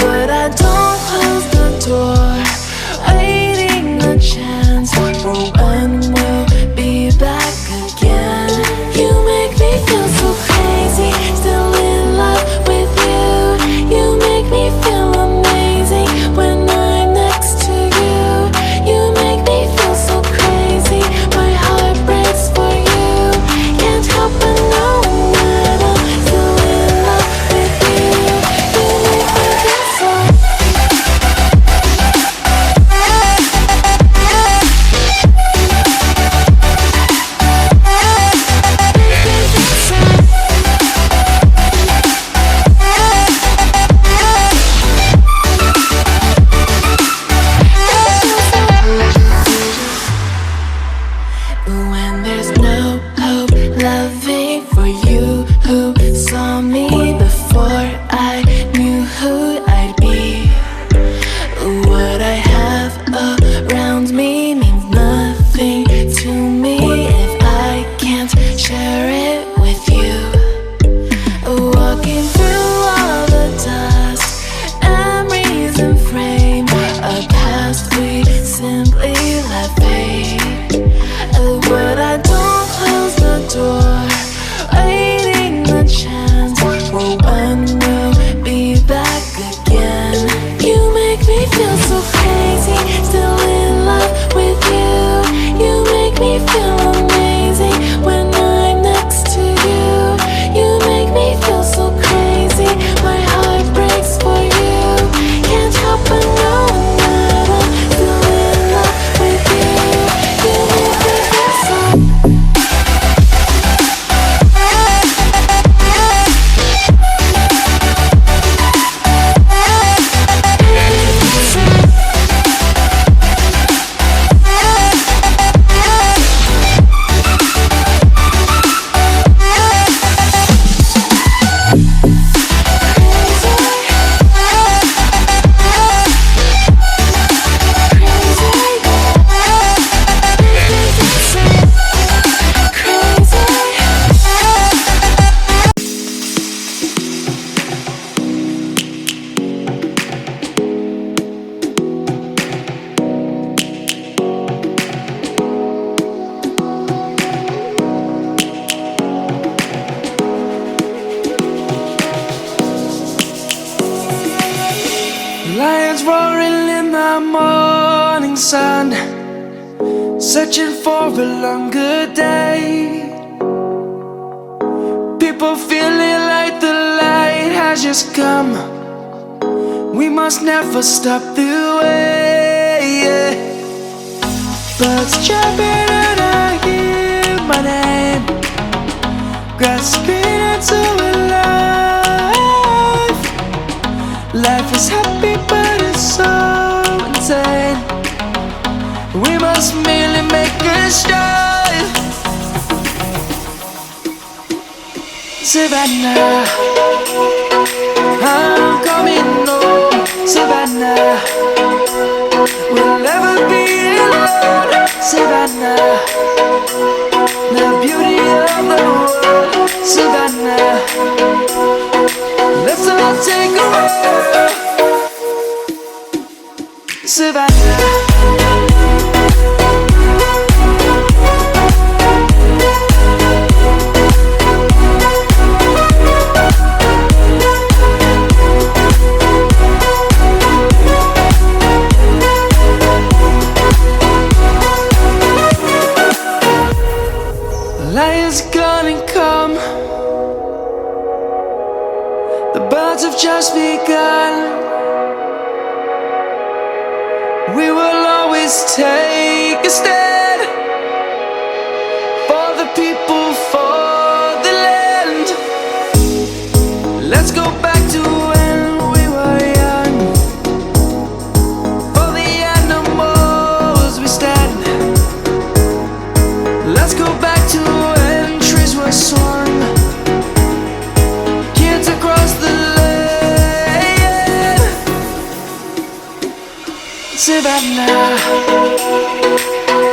But I don't close the door, waiting morning sun, searching for a longer day. People feeling like the light has just come. We must never stop the way, yeah. Birds chirping and I hear my name, grasping into a life. Life is happy but it's so insane. We must merely make a start. Savannah, I'm coming home. Savannah, we'll never be alone. Savannah, the beauty of the world. Savannah, let's all take a walk. Savannah. Light is gonna come. The birds have just begun. We will always take a stand for the people, for the land. Let's go back to when we were young. For the animals we stand. Let's go back to when trees were swung, kids across the land. Savannah,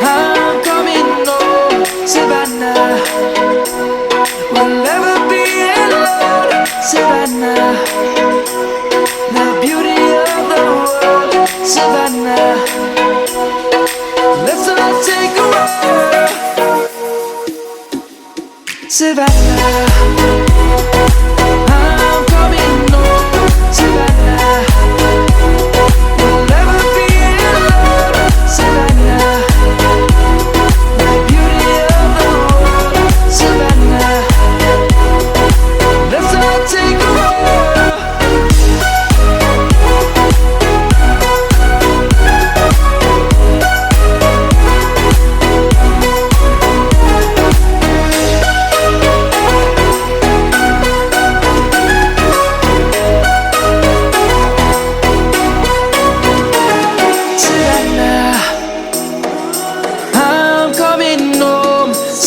I'm coming home. Savannah, we'll never be alone. Savannah, the beauty of the world. Savannah, let's all take a walk. Savannah, I'm coming home. Savannah, we'll never be alone. Savannah, the beauty of the world. Savannah, let's all take a walk.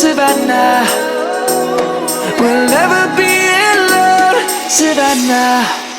Savannah, we'll never be alone. Savannah.